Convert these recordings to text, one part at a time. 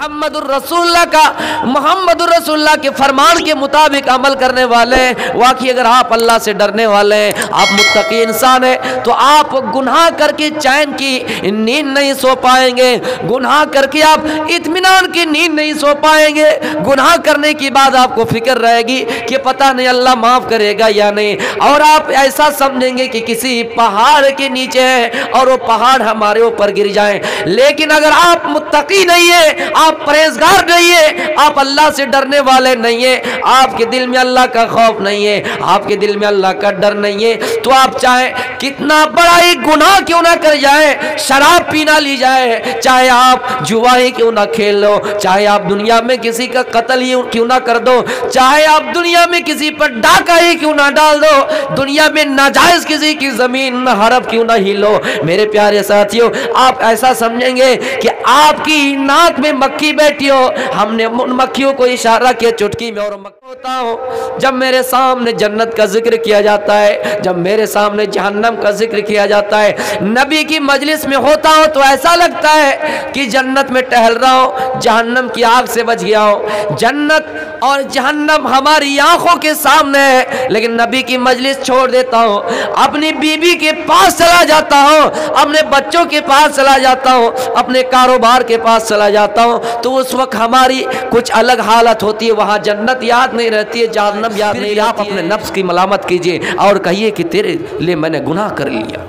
मोहम्मदुर रसूलुल्लाह का, मोहम्मदुर रसूलुल्लाह के फरमान के मुताबिक अमल करने वाले हैं। वाकई अगर आप अल्लाह से डरने वाले हैं, आप मुत्तकी इंसान हैं, तो आप गुनाह करके चैन की नींद नहीं सो पाएंगे, गुनाह करके आप इत्मीनान की नींद नहीं सो पाएंगे। गुनाह करने की बाद आपको फिक्र रहेगी कि पता नहीं अल्लाह माफ करेगा या नहीं, और आप ऐसा समझेंगे कि किसी पहाड़ के नीचे है और वो पहाड़ हमारे ऊपर गिर जाए। लेकिन अगर आप मुत्तकी नहीं है, आप परहेजगार नहीं है, आप अल्लाह से डरने वाले नहीं है, आपके दिल में अल्लाह का खौफ नहीं है, आपके दिल में अल्लाह का डर नहीं है, तो आप चाहे कितना बड़ा ही गुनाह क्यों ना कर जाए, शराब पीना ली जाए, चाहे आप जुआ ही क्यों ना खेल लो, चाहे आप दुनिया में किसी का कत्ल ही क्यों ना कर दो, चाहे आप दुनिया में किसी पर डाका ही क्यों ना डाल दो, दुनिया में नाजायज किसी की जमीन हड़प क्यों ना हिलो, मेरे प्यारे साथियों, आप ऐसा समझेंगे कि आपकी नाक में मक्खी बैठी हो। हमने उन मक्खियों को इशारा किया चुटकी में, और मक्खी होता हो। जब मेरे सामने जन्नत का जिक्र किया जाता है, जब मेरे सामने जहन्नम का जिक्र किया जाता है, नबी की मजलिस में होता हो तो ऐसा लगता है कि जन्नत में टहल रहा हो, जहन्नम की आग से बच गया हो। जन्नत और जहन्नम हमारी आंखों के सामने है, लेकिन नबी की मजलिस छोड़ देता हो, अपनी बीबी के पास चला जाता हो, अपने बच्चों के पास चला जाता हो, अपने कारोबार के पास चला जाता हो, तो उस वक्त हमारी कुछ अलग हालत होती है। वहां जन्नत याद नहीं रहती है, जहन्नम याद नहीं। आप अपने नफ्स की मलामत कीजिए और कहिए कि तेरे लिए मैंने गुनाह कर लिया।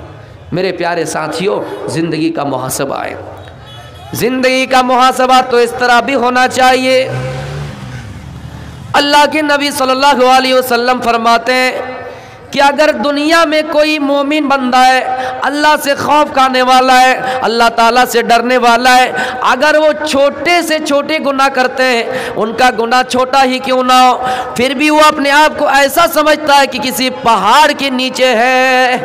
मेरे प्यारे साथियों, जिंदगी का मुहासबा है, जिंदगी का मुहासबा तो इस तरह भी होना चाहिए। अल्लाह के नबी सल्लल्लाहु अलैहि वसल्लम फरमाते हैं कि अगर दुनिया में कोई मोमिन बंदा है, अल्लाह से खौफ खाने वाला है, अल्लाह ताला से डरने वाला है, अगर वो छोटे से छोटे गुनाह करते हैं, उनका गुनाह छोटा ही क्यों ना हो, फिर भी वो अपने आप को ऐसा समझता है कि किसी पहाड़ के नीचे है,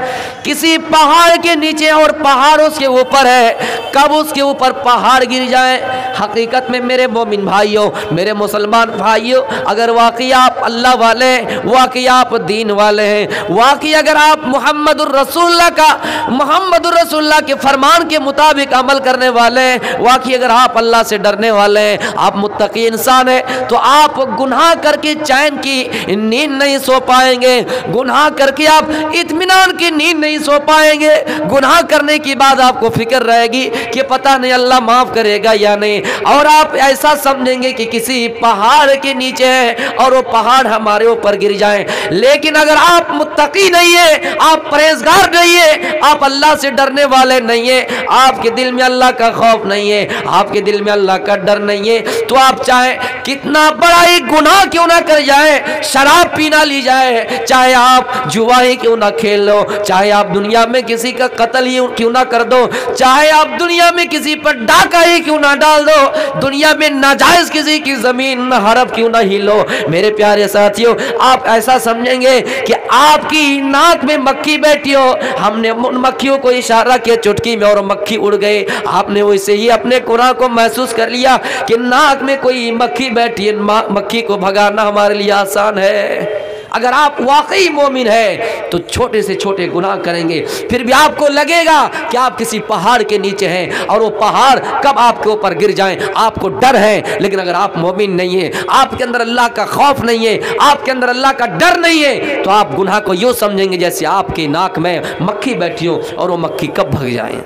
किसी पहाड़ के नीचे, और पहाड़ उसके ऊपर है। कब उसके ऊपर पहाड़ गिर जाए। हकीकत में मेरे मोमिन भाइयों, मेरे मुसलमान भाइयों, अगर वाकई आप अल्लाह वाले, वाकई आप दीन वाले हैं, वाकई अगर आप मोहम्मदुर रसूलुल्लाह का, मोहम्मदुर रसूलुल्लाह के फरमान के मुताबिक अमल करने वाले हैं, वाकई अगर आप अल्लाह से डरने वाले हैं, आप मुत्तकी इंसान हैं, तो आप गुनाह करके चैन की नींद नहीं सो पाएंगे, गुनाह करके आप इत्मीनान की नींद नहीं सो पाएंगे। गुनाह करने की बाद आपको फिक्र रहेगी कि पता नहीं अल्लाह माफ करेगा या नहीं, और आप ऐसा समझेंगे कि किसी पहाड़ के नीचे है और वो पहाड़ हमारे ऊपर गिर जाए। लेकिन अगर आप मुत्तकी नहीं है, आप परहेजगार नहीं है, आप अल्लाह से डरने वाले नहीं है, आपके दिल में अल्लाह का खौफ नहीं है, आपके दिल में अल्लाह का डर नहीं है, तो आप चाहे कितना बड़ा ही गुनाह क्यों ना कर जाए, शराब पीना ली जाए, चाहे आप जुआ ही क्यों ना खेल लो, चाहे आप दुनिया में किसी का कत्ल ही क्यों ना कर दो, चाहे आप दुनिया में किसी पर डाका ही क्यों ना डाल दो, दुनिया में नाजायज किसी की जमीन हड़प क्यों ना हिलो, मेरे प्यारे साथियों, आप ऐसा समझेंगे कि आपकी नाक में मक्खी बैठी हो। हमने उन मक्खियों को इशारा किया चुटकी में और मक्खी उड़ गई। आपने वैसे ही अपने कुरान को महसूस कर लिया कि नाक में कोई मक्खी बैठी है, मक्खी को भगाना हमारे लिए आसान है। अगर आप वाकई मोमिन है तो छोटे से छोटे गुनाह करेंगे, फिर भी आपको लगेगा कि आप किसी पहाड़ के नीचे हैं, और वो पहाड़ कब आपके ऊपर गिर जाएं, आपको डर है। लेकिन अगर आप मोमिन नहीं है, आपके अंदर अल्लाह का खौफ नहीं है, आपके अंदर अल्लाह का डर नहीं है, तो आप गुनाह को यूँ समझेंगे जैसे आपकी नाक में मक्खी बैठी हो, और वो मक्खी कब भग जाए।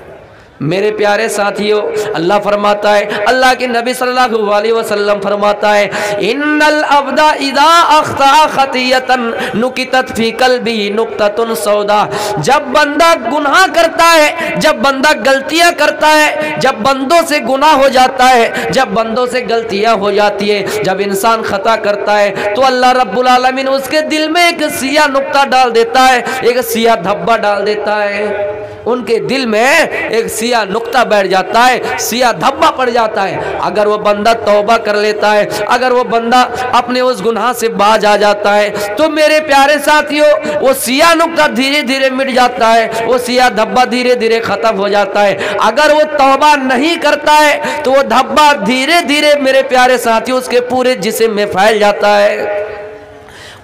मेरे प्यारे साथियों, अल्लाह फरमाता है, अल्लाह के नबी सल्लल्लाहु अलैहि वसल्लम फरमाता है, इन्नल अब्दा इदा अख्ता खतियतन नुकितत फी कल्बी नुक्ततुन सौदा। जब बंदा गुनाह करता है, जब बंदा गलतियां करता है, जब बंदों से गुनाह हो जाता है, जब बंदों से गलतियां हो जाती है, जब इंसान खता करता है, तो अल्लाह रब्बुल आलमीन उसके दिल में एक सिया नुक्ता डाल देता है, एक सिया धब्बा डाल देता है। उनके दिल में एक सिया नुक्ता बैठ जाता है, सिया धब्बा पड़ जाता है। अगर वो बंदा तौबा कर लेता है, अगर वो बंदा अपने उस गुनाह से बाज आ जाता है, तो मेरे प्यारे साथियों, वो सिया नुक्ता धीरे धीरे मिट जाता है, वो सिया धब्बा धीरे धीरे खत्म हो जाता है। अगर वो तौबा नहीं करता है, तो वो धब्बा धीरे धीरे मेरे प्यारे साथियों उसके पूरे जिस्म में फैल जाता है।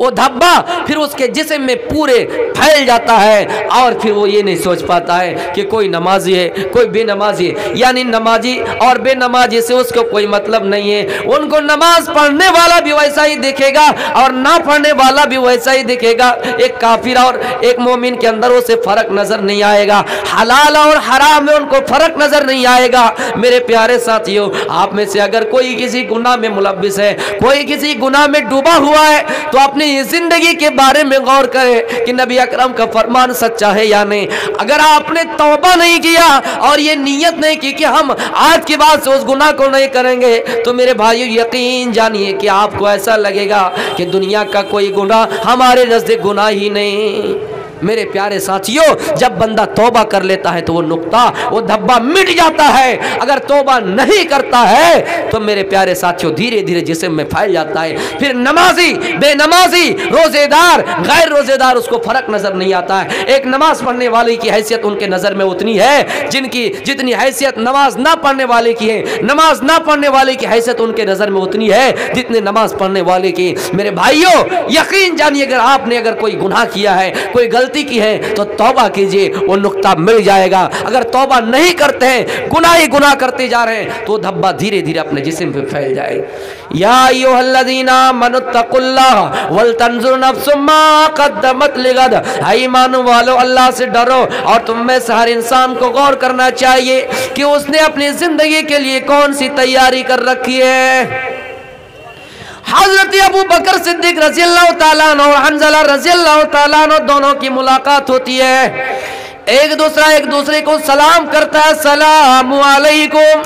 वो धब्बा फिर उसके जिस्म में पूरे फैल जाता है और फिर वो ये नहीं सोच पाता है कि कोई नमाजी है कोई बेनमाजी है। यानी नमाजी और बेनमाजी से उसको कोई मतलब नहीं है। उनको नमाज पढ़ने वाला भी वैसा ही दिखेगा और ना पढ़ने वाला भी वैसा ही दिखेगा। एक काफिर और एक मोमिन के अंदर उसे फर्क नजर नहीं आएगा। हलाल और हराम में उनको फर्क नजर नहीं आएगा। मेरे प्यारे साथियों, आप में से अगर कोई किसी गुनाह में मुलव्विस है, कोई किसी गुनाह में डूबा हुआ है, तो अपनी जिंदगी के बारे में गौर करें कि नबी अकरम का फरमान सच्चा है या नहीं। अगर आपने तौबा नहीं किया और ये नियत नहीं की कि हम आज के बाद से उस गुनाह को नहीं करेंगे, तो मेरे भाइयों यकीन जानिए कि आपको ऐसा लगेगा कि दुनिया का कोई गुनाह हमारे नज़दीक गुनाह ही नहीं। मेरे प्यारे साथियों, जब बंदा तौबा कर लेता है तो वो नुक्ता, वो धब्बा मिट जाता है। अगर तौबा नहीं करता है तो मेरे प्यारे साथियों धीरे धीरे जिस्म में फैल जाता है। फिर नमाजी, बेनमाजी, रोजेदार, गैर रोजेदार, उसको फर्क नजर नहीं आता है। एक नमाज पढ़ने वाले की हैसियत उनके नजर में उतनी है जिनकी जितनी हैसियत नमाज ना पढ़ने वाले की है। नमाज ना पढ़ने वाले की हैसियत उनके नजर में उतनी है जितने नमाज पढ़ने वाले की। मेरे भाइयों यकीन जानिए, अगर आपने अगर कोई गुनाह किया है, कोई गलती की है, तो तौबा कीजिए, वो नुक्ता मिल जाएगा। अगर तौबा नहीं करते हैं, गुनाह ही गुनाह करते जा रहे हैं, तो धब्बा धीरे धीरे अपने जिस्म पे फैल जाए। या अय्युहल्लज़ीना आमनुत्तकुल्लाह वल तंजुर नफ्सुम मा क़द्दमत लिगद। हाय ईमान वालों, अल्लाह से डरो और तुम में से हर इंसान को गौर करना चाहिए कि उसने अपनी जिंदगी के लिए कौन सी तैयारी कर रखी है। हज़रत अबू बकर सिद्दीक रज़ियल्लाहु ताला अन्हु और हंज़ला रज़ियल्लाहु ताला अन्हु दोनों की मुलाकात होती है। एक दूसरे को सलाम करता है, सलामु अलैकुम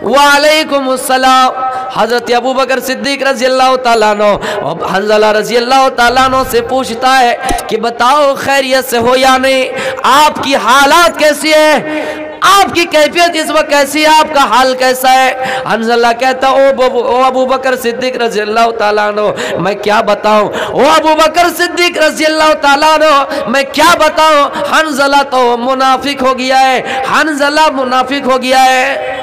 वालेकुम अस्सलाम। हज़रत अबू बकर सिद्दीक रज़ियल्लाहु ताला अन्हु और हंज़ला रज़ियल्लाहु ताला अन्हु से पूछता है कि बताओ खैरियत से हो या नहीं, आपकी हालात कैसी है, आपकी कैफियत इस वक्त कैसी है, आपका हाल कैसा है। हंज़ला कहता ओ अबू बकर सिद्दीक रज़ियल्लाहु ताला अन्हु, मैं क्या बताऊं। ओ अबू बकर सिद्दीक रज़ियल्लाहु ताला अन्हु, मैं क्या बताऊं। हंज़ला तो मुनाफिक हो गया है, हंज़ला मुनाफिक हो गया है।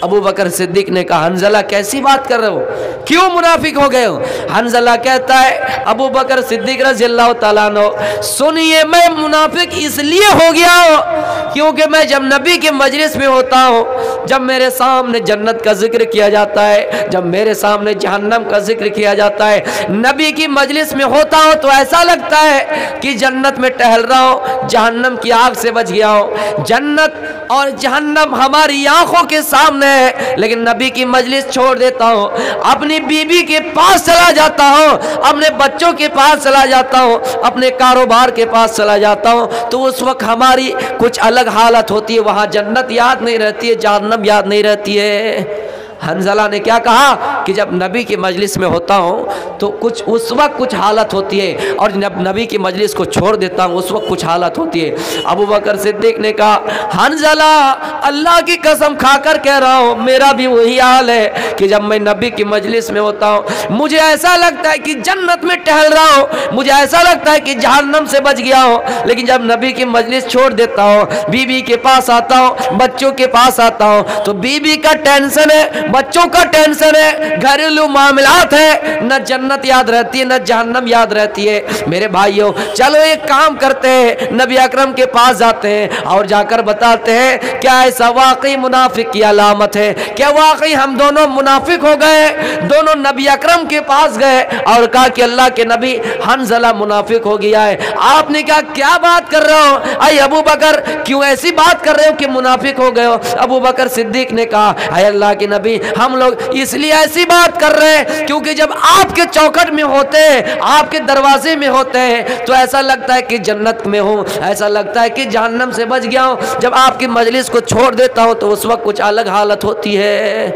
अबू बकर सिद्दीक ने कहा, हंज़ला कैसी बात कर रहे हो, क्यों मुनाफिक हो गए हो। हंज़ला कहता है, अबू बकर सिद्दीक रज़ियल्लाहु ताला अन्हु, सुनिए मैं मुनाफिक इसलिए हो गया हूँ क्योंकि मैं जब नबी के मजलिस में होता हूँ, जब मेरे सामने जन्नत का जिक्र किया जाता है, जब मेरे सामने जहन्नम का जिक्र किया जाता है, नबी की मजलिस में होता हूँ तो ऐसा लगता है कि जन्नत में टहल रहा हूँ, जहन्नम की आग से बच गया हूँ। जन्नत और जहन्नम हमारी आंखों के सामने है, लेकिन नबी की मजलिस छोड़ देता हूँ, अपनी बीबी के पास चला जाता हूँ, अपने बच्चों के पास चला जाता हूँ, अपने कारोबार के पास चला जाता हूँ, तो उस वक्त हमारी कुछ अलग हालत होती है। वहाँ जन्नत याद नहीं रहती है, जहन्नम याद नहीं रहती है। हंज़ला ने क्या कहा कि जब नबी की मजलिस में होता हूँ तो कुछ उस वक्त कुछ हालत होती है, और जब नबी की मजलिस को छोड़ देता हूँ उस वक्त कुछ हालत होती है। अबू बकर सिद्दीक ने कहा, हंज़ला अल्लाह की कसम खाकर कह रहा हूँ, मेरा भी वही हाल है कि जब मैं नबी की मजलिस में होता हूँ मुझे ऐसा लगता है कि जन्नत में टहल रहा हूँ, मुझे ऐसा लगता है कि जहन्नम से बच गया हूँ, लेकिन जब नबी की मजलिस छोड़ देता हूँ, बीबी के पास आता हूँ, बच्चों के पास आता हूँ, तो बीबी का टेंशन है, बच्चों का टेंशन है, घरेलू मामलात है, न जन्नत याद रहती है न जहन्नम याद रहती है। मेरे भाइयों चलो एक काम करते हैं, नबी अकरम के पास जाते हैं और जाकर बताते हैं क्या ऐसा वाकई मुनाफिक की अलामत है, क्या वाकई हम दोनों मुनाफिक हो गए। दोनों नबी अकरम के पास गए और कहा कि अल्लाह के नबी हंज़ला मुनाफिक हो गया है। आपने कहा क्या बात कर रहे हो, अरे अबू बकर क्यों ऐसी बात कर रहे हो कि मुनाफिक हो गए हो। अबू बकर सिद्दीक ने कहा, अरे अल्लाह के नबी हम लोग इसलिए ऐसी बात कर रहे हैं क्योंकि जब आपके चौखट में होते हैं, आपके दरवाजे में होते हैं, तो ऐसा लगता है कि जन्नत में हूँ, ऐसा लगता है कि जहन्नम से बच गया हूँ। जब आपकी मजलिस को छोड़ देता हूँ तो उस वक्त कुछ अलग हालत होती है।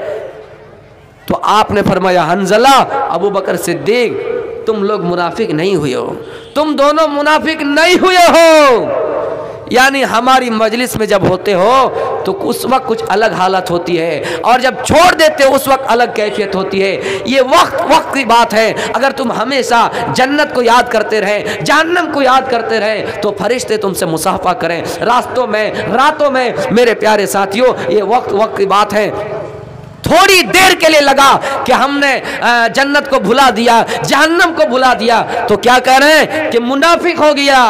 तो आपने फरमाया, हंज़ला अबू बकर सिद्दीक तुम लोग मुनाफिक नहीं हुए हो, तुम दोनों मुनाफिक नहीं हुए हो। यानी हमारी मजलिस में जब होते हो तो उस वक्त कुछ अलग हालत होती है, और जब छोड़ देते हो उस वक्त अलग कैफियत होती है। ये वक्त की बात है। अगर तुम हमेशा जन्नत को याद करते रहे, जहन्नम को याद करते रहे, तो फरिश्ते तुमसे मुसाफा करें रास्तों में, रातों में। मेरे प्यारे साथियों ये वक्त की बात है। थोड़ी देर के लिए लगा कि हमने जन्नत को भुला दिया, जहन्नम को भुला दिया, तो क्या कह रहे हैं कि मुनाफिक हो गया।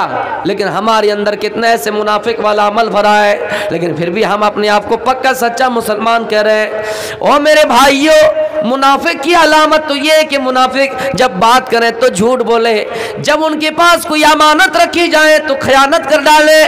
लेकिन हमारे अंदर कितने ऐसे मुनाफिक वाला अमल भरा है, लेकिन फिर भी हम अपने आप को पक्का सच्चा मुसलमान कह रहे हैं। और मेरे भाइयों, मुनाफिक की अलामत तो ये है कि मुनाफिक जब बात करें तो झूठ बोले, जब उनके पास कोई अमानत रखी जाए तो खयानत कर डाले,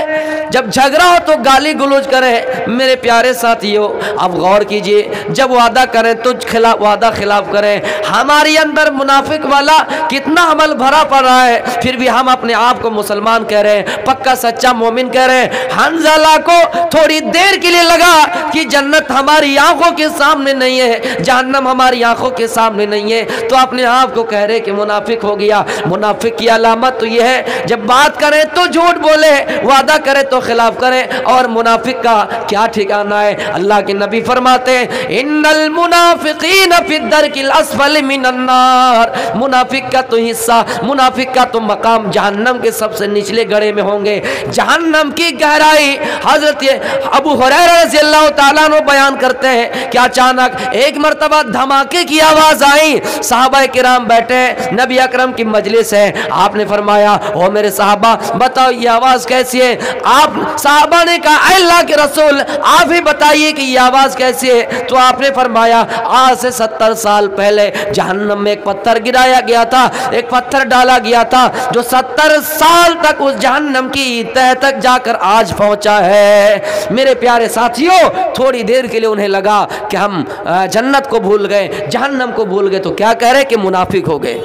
जब झगड़ा हो तो गाली गलौज करे। मेरे प्यारे साथियों, अब गौर कीजिए, जब वादा करें तो वादा खिलाफ करें। हमारे अंदर मुनाफिक वाला कितना अमल भरा पड़ रहा है, फिर भी हम अपने आप को मुसलमान कह रहे हैं, पक्का सच्चा मोमिन कह रहे हैं। हंज़ला को थोड़ी देर के लिए लगा कि जन्नत हमारी आंखों के सामने नहीं है, जहन्नम हमारी आंखों के सामने नहीं है, तो अपने आप को कह रहे कि मुनाफिक हो गया। मुनाफिक की अलामत तो यह है, जब बात करें तो झूठ बोले, वादा करें तो खिलाफ करें। और मुनाफिक का क्या ठिकाना है? अल्लाह के नबी फरमाते हैं, इन्नल मुनाफिकीन फी दरकिल अस्फल मिनन नार। मुनाफिक का तो हिस्सा, मुनाफिक का तो मकाम जहन्नम के सबसे निचले गड़े में होंगे। जहन्नम की गहराई हजरत अबू हुरैरा रज़ियल्लाहु ताला अन्हु बयान करते हैं कि अचानक एक मर्तबा धमाके की आवाज आई। सहाबा किराम बैठे, नबी अकरम की मजलिस है। आपने फरमाया, ओ मेरे सहाबा बताओ ये आवाज कैसी है? आप सहाबा ने कहा, अल्लाह के रसूल आप ही बताइए कि ये आवाज कैसी है। तो आपने फरमाया, आज से 70 साल पहले जहन्नम में एक पत्थर गिराया गया था, एक पत्थर डाला गया था जो 70 साल तक उस जहन्नम की तह तक जाकर आज पहुंचा है। मेरे प्यारे साथियों, थोड़ी देर के लिए उन्हें लगा कि हम जन्नत को भूल गए, जहन्नम को भूल गए, तो क्या कह रहे कि मुनाफिक हो गए।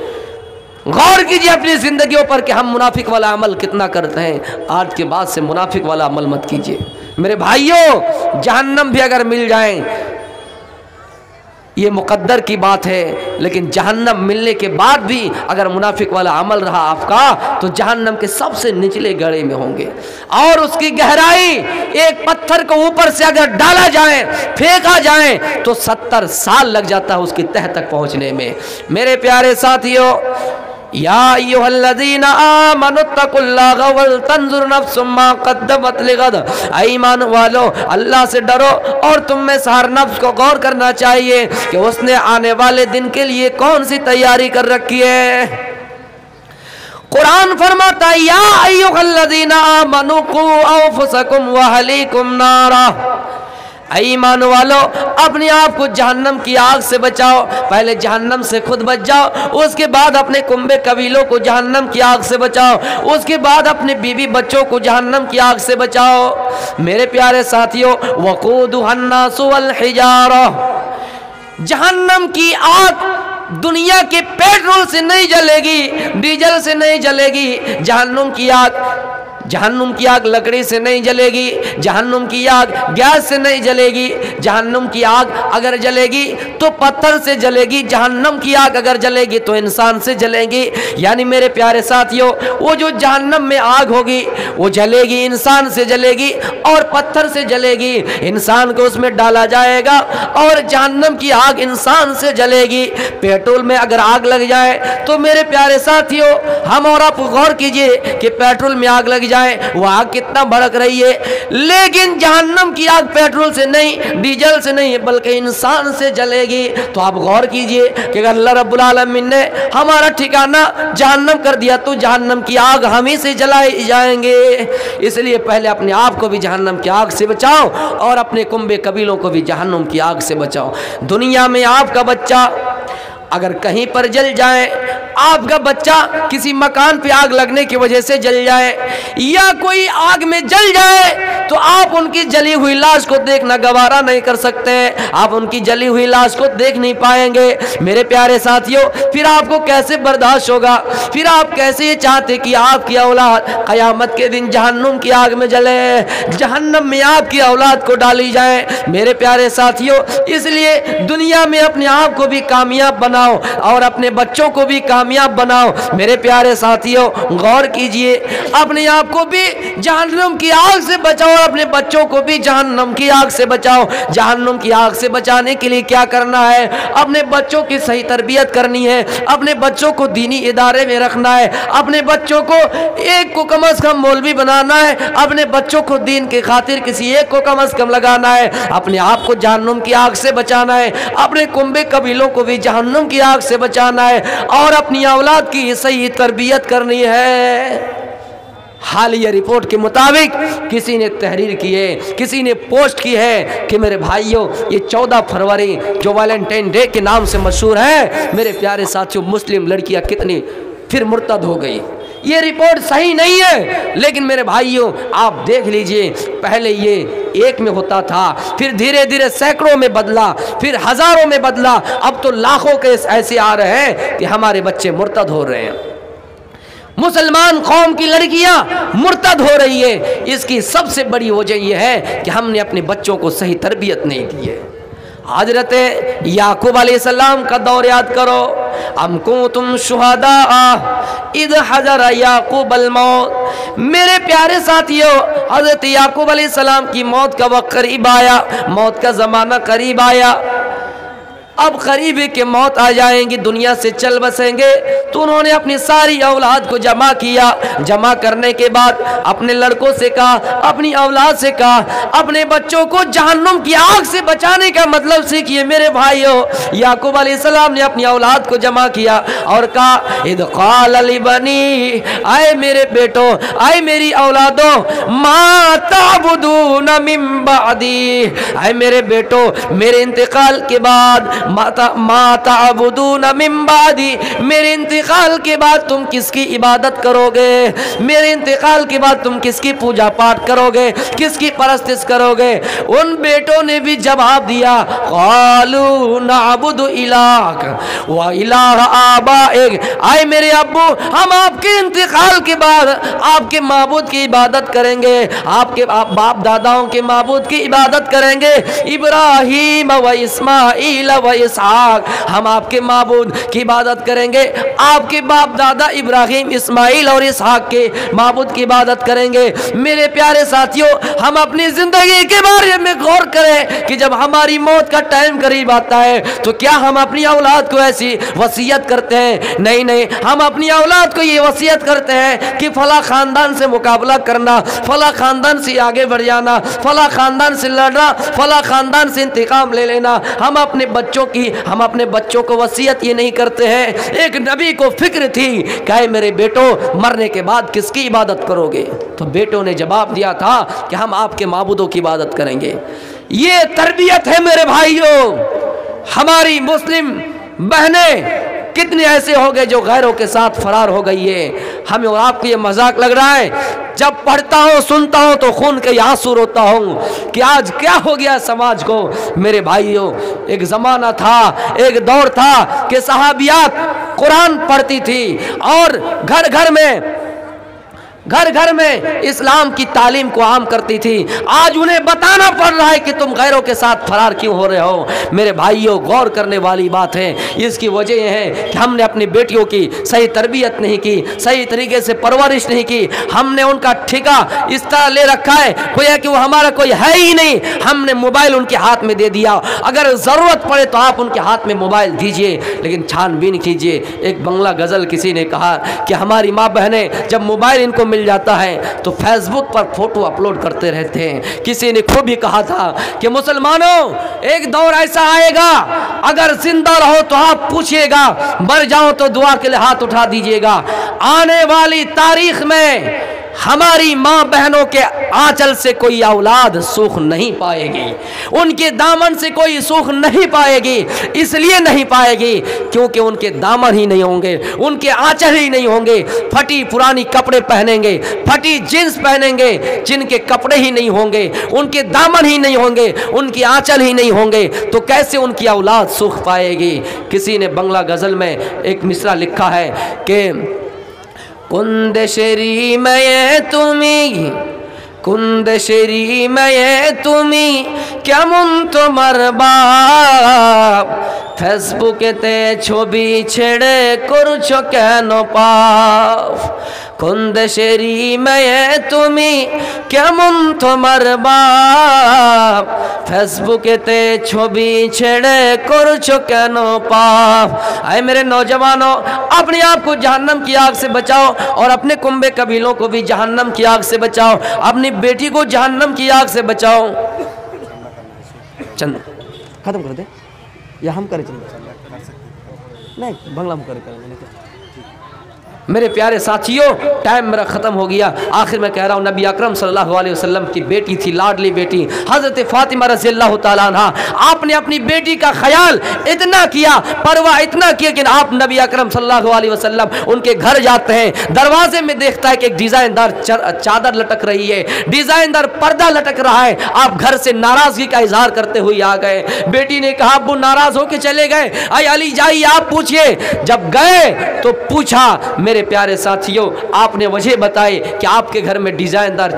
गौर कीजिए अपनी जिंदगियों पर कि हम मुनाफिक वाला अमल कितना करते हैं। आज के बाद से मुनाफिक वाला अमल मत कीजिए। मेरे भाइयों, जहन्नम भी अगर मिल जाए ये मुकद्दर की बात है, लेकिन जहन्नम मिलने के बाद भी अगर मुनाफिक वाला अमल रहा आपका, तो जहन्नम के सबसे निचले गड़े में होंगे। और उसकी गहराई, एक पत्थर को ऊपर से अगर डाला जाए, फेंका जाए, तो 70 साल लग जाता है उसकी तह तक पहुंचने में। मेरे प्यारे साथियों, या अय्युहल्लज़ीना आमनुत्तकुल्लाह वल तंजुर नफ्सुम मा क़द्दमत लिगद। ईमान वालो, अल्लाह से डरो और तुम में से हर नफ्स को गौर करना चाहिए कि उसने आने वाले दिन के लिए कौन सी तैयारी कर रखी है। कुरान फरमाता है, या अय्युहल्लज़ीना आमनु क़ू अनफुसकुम व अहलीकुम नारा। ईमान वालो, अपने आप को जहन्नम की आग से बचाओ। पहले जहन्नम से खुद बच जाओ, उसके बाद अपने कुंबे कबीलों को जहन्नम की आग से बचाओ, उसके बाद अपने बीवी बच्चों को जहन्नम की आग से बचाओ। मेरे प्यारे साथियों, वक़ूदुहन नासु वल हिजारा। जहन्नम की आग दुनिया के पेट्रोल से नहीं जलेगी, डीजल से नहीं जलेगी। जहन्नुम की आग लकड़ी से नहीं जलेगी, जहन्नुम की आग गैस से नहीं जलेगी। जहन्नुम की आग अगर जलेगी तो पत्थर से जलेगी, जहन्नम की आग अगर जलेगी तो इंसान से जलेगी। यानी मेरे प्यारे साथियों, वो जो जहन्नम में आग होगी वो जलेगी, इंसान से जलेगी और पत्थर से जलेगी। इंसान को उसमें डाला जाएगा और जहन्नम की आग इंसान से जलेगी। पेट्रोल में अगर आग लग जाए तो मेरे प्यारे साथियों, हम और आप गौर कीजिए कि पेट्रोल में आग लग जाए, वो आग कितना भड़क रही है। लेकिन जहन्नम की आग पेट्रोल से नहीं, डीजल से नहीं, बल्कि इंसान से जलेगी। तो आप गौर कीजिए कि अगर अल्लाह रब्बुल आलमीन ने हमारा ठिकाना जहन्नम कर दिया तो जहन्नम की आग हम ही से जलाए जाएंगे। इसलिए पहले अपने आप को भी जहन्नम की आग से बचाओ और अपने कुंबे कबीलों को भी जहन्नम की आग से बचाओ। दुनिया में आपका बच्चा अगर कहीं पर जल जाए, आपका बच्चा किसी मकान पे आग लगने की वजह से जल जाए या कोई आग में जल जाए, तो आप उनकी जली हुई लाश को देखना गवारा नहीं कर सकते, आप उनकी जली हुई लाश को देख नहीं पाएंगे। मेरे प्यारे साथियों, फिर आपको कैसे बर्दाश्त होगा? फिर आप कैसे ये चाहते कि आपकी औलाद क़यामत के दिन जहन्नुम की आग में जले, जहन्नम में आपकी औलाद को डाली जाए? मेरे प्यारे साथियों, इसलिए दुनिया में अपने आप को भी कामयाब बनाओ और अपने बच्चों को भी कामयाब कामयाब बनाओ। मेरे प्यारे साथियों, गौर कीजिए, अपने आप को भी जहन्नम की आग से बचाओ, अपने बच्चों को भी जहन्नम की आग से बचाओ। जहन्नम की आग से बचाने के लिए क्या करना है? अपने बच्चों की सही तरबियत करनी है, अपने बच्चों को दीनी इदारे में रखना है, अपने बच्चों को एक को कम से कम मौलवी बनाना है, अपने बच्चों को दीन के खातिर किसी एक को कम से कम लगाना है, अपने आप को जहन्नुम की आग से बचाना है, अपने कुंबे कबीलों को भी जहन्नुम की आग से बचाना है और अपनी औलाद की सही तरबियत करनी है। हालिया रिपोर्ट के मुताबिक किसी ने तहरीर की है, किसी ने पोस्ट की है कि मेरे भाइयों, ये 14 फरवरी जो वैलेंटाइन डे के नाम से मशहूर है, मेरे प्यारे साथियों, मुस्लिम लड़कियां कितनी फिर मुर्तद हो गई। ये रिपोर्ट सही नहीं है, लेकिन मेरे भाइयों आप देख लीजिए, पहले ये एक में होता था, फिर धीरे धीरे सैकड़ों में बदला, फिर हजारों में बदला, अब तो लाखों केस ऐसे आ रहे हैं कि हमारे बच्चे मुर्तद हो रहे हैं। मुसलमान कौम की लड़कियां मुर्तद हो रही है। इसकी सबसे बड़ी वजह यह है कि हमने अपने बच्चों को सही तरबियत नहीं दी है। हजरत याकूब अलैहिस्सलाम का दौर याद करो, हमको तुम शुहदा इद हजर याकूब अल मौत। मेरे प्यारे साथियों, हजरत याकूब अलैहिस्सलाम की मौत का वक्त करीब आया, मौत का ज़माना करीब आया। अब करीब के मौत आ जाएंगी, दुनिया से चल बसेंगे, तो उन्होंने अपनी सारी औलाद को जमा किया। जमा करने के बाद अपने लड़कों से कहा, अपनी औलाद से कहा, अपने बच्चों को जहन्नुम की आग से बचाने का मतलब सीखिए। मेरे भाइयों, याकूब अलैहिस्सलाम ने अपनी औलाद को जमा किया और कहा, इद क़ाल लिबनी, आए मेरे बेटों, आए मेरी औलादों, मा ताबुदून मिन बादी, आए मेरे बेटों, मेरे इंतकाल के बाद माता अबुदून मिन बादी, मेरे इंतकाल के बाद तुम किसकी इबादत करोगे? मेरे इंतकाल के बाद तुम किसकी पूजा पाठ करोगे, किसकी परस्तिश करोगे? उन बेटों ने भी जवाब दिया, क़ालू नअबुदु इलाक व इलाह आबाइक, आए मेरे अब्बू, हम आपके इंतकाल के बाद आपके माबूद की इबादत करेंगे, आपके बाप दादाओं के माबूद की इबादत करेंगे, इब्राहीम व इस्माइल व इसहाक, हम आपके माबूद की इबादत करेंगे, आपके बाप दादा इब्राहिम, इस्माइल और इसहाक के माबूद की इबादत करेंगे। मेरे प्यारे साथियों, हम अपनी जिंदगी के बारे में गौर करें कि जब हमारी मौत का टाइम करीब आता है तो क्या हम अपनी औलाद को ऐसी वसीयत करते हैं? नहीं नहीं, हम अपनी औलाद को ये वसीयत करते हैं कि फला खानदान से मुकाबला करना, फला खानदान से आगे बढ़ जाना, फला खानदान से लड़ना, फला खानदान से इंतकाम ले लेना। हम अपने बच्चों को वसीयत ये नहीं करते हैं। एक नबी को फिक्र थी, कहे मेरे बेटों, मरने के बाद किसकी इबादत करोगे? तो बेटों ने जवाब दिया था कि हम आपके माबूदों की इबादत करेंगे। ये तरबियत है मेरे भाइयों। हमारी मुस्लिम बहनें कितने ऐसे हो गए जो गैरों के साथ फरार हो गई है। हमें और आपको ये मजाक लग रहा है? जब पढ़ता हूँ, सुनता हूँ तो खून के आंसू रोता हूँ कि आज क्या हो गया समाज को। मेरे भाइयों, एक ज़माना था, एक दौर था कि सहाबियात कुरान पढ़ती थी और घर घर में इस्लाम की तालीम को आम करती थी। आज उन्हें बताना पड़ रहा है कि तुम गैरों के साथ फरार क्यों हो रहे हो। मेरे भाइयों, गौर करने वाली बात है। इसकी वजह यह है कि हमने अपनी बेटियों की सही तरबियत नहीं की, सही तरीके से परवरिश नहीं की। हमने उनका ठेका इस तरह ले रखा है गोया कि वो हमारा कोई है ही नहीं। हमने मोबाइल उनके हाथ में दे दिया। अगर ज़रूरत पड़े तो आप उनके हाथ में मोबाइल दीजिए, लेकिन छानबीन कीजिए। एक बंगला गज़ल किसी ने कहा कि हमारी माँ बहनें जब मोबाइल इनको मिल जाता है तो फेसबुक पर फोटो अपलोड करते रहते हैं। किसी ने खूब भी कहा था कि मुसलमानों, एक दौर ऐसा आएगा, अगर जिंदा रहो तो आप पूछिएगा, मर जाओ तो दुआ के लिए हाथ उठा दीजिएगा। आने वाली तारीख में हमारी माँ बहनों के आंचल से कोई औलाद सुख नहीं पाएगी, उनके दामन से कोई सुख नहीं पाएगी। इसलिए नहीं पाएगी क्योंकि उनके दामन ही नहीं होंगे, उनके आंचल ही नहीं होंगे। फटी पुरानी कपड़े पहनेंगे, फटी जींस पहनेंगे, जिनके कपड़े ही नहीं होंगे, उनके दामन ही नहीं होंगे, उनके आंचल ही नहीं होंगे, तो कैसे उनकी औलाद सुख पाएगी। किसी ने बंगला गज़ल में एक मिसरा लिखा है कि कुंदेशेरी में तुम्ही, कुंदेशेरी में तुम्ही केमन तुम्हार बाप, ফেসবুকেতে ছবি ছেড়ে করছো কেন পাপ, কোন দেশেরই মেয়ে তুমি, কেমন তোমার বাপ, ফেসবুকেতে ছবি ছেড়ে করছো কেन पाप। आए मेरे नौजवानों, अपने आप को जहन्नम की आग से बचाओ और अपने कुंबे कबीलों को भी जहन्नम की आग से बचाओ, अपनी बेटी को जहन्नम की आग से बचाओ। चंद खत्म कर दे या हम करें? चंद नहीं, बंगला में करें। मेरे प्यारे साथियों, टाइम मेरा ख़त्म हो गया। आखिर में कह रहा हूँ, नबी अकरम सल्लल्लाहु अलैहि वसल्लम की बेटी थी, लाडली बेटी हज़रत फ़ातिमा रज़ियल्लाहु ताला अन्हा। आपने अपनी बेटी का ख्याल इतना किया, परवाह इतना किया कि आप नबी अकरम सल्लल्लाहु अलैहि वसल्लम उनके घर जाते हैं, दरवाजे में देखता है कि एक डिज़ाइनदार चादर लटक रही है, डिज़ाइनदार पर्दा लटक रहा है। आप घर से नाराज़गी का इजहार करते हुए आ गए। बेटी ने कहा, अब्बू नाराज़ होकर चले गए, अरे अली जाइए आप पूछिए। जब गए तो पूछा, मेरे प्यारे साथियों, आपने वजह बताई कि आपके घर में डिजाइनदार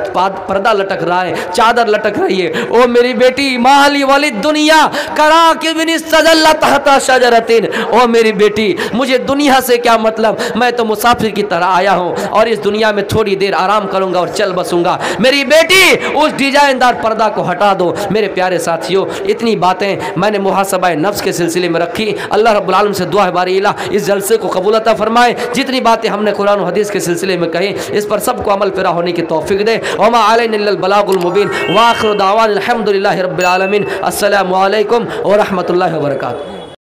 पर्दा लटक रहा है, चादर लटक रही है। ओ मेरी बेटी, माली वाली दुनिया करा के बिन सजल्ला तहता शजरतिन। ओ मेरी बेटी, मुझे दुनिया से क्या मतलब, मैं तो मुसाफिर की तरह आया हूं और इस दुनिया में थोड़ी देर आराम करूंगा और चल बसूंगा। मेरी बेटी, उस डिजाइनदार पर्दा को हटा दो। मेरे प्यारे साथियों, इतनी बातें मैंने मुहासबा नफ्स के सिलसिले में रखी। अल्लाह रब्बुल आलमीन से दुआ है बारी इलाह इस जलसे को कबूल अता फरमाए। जितनी बातें हमने कुरान और हदीस के सिलसिले में कही, इस पर सबको अमल पेरा होने की तौफीक दे। वमा अलैना इल्लल बलागुल मुबीन व आखिरु दावाना अल्हम्दुलिल्लाहि रब्बिल आलमीन। अस्सलामु अलैकुम व रहमतुल्लाहि व बरकातुहू।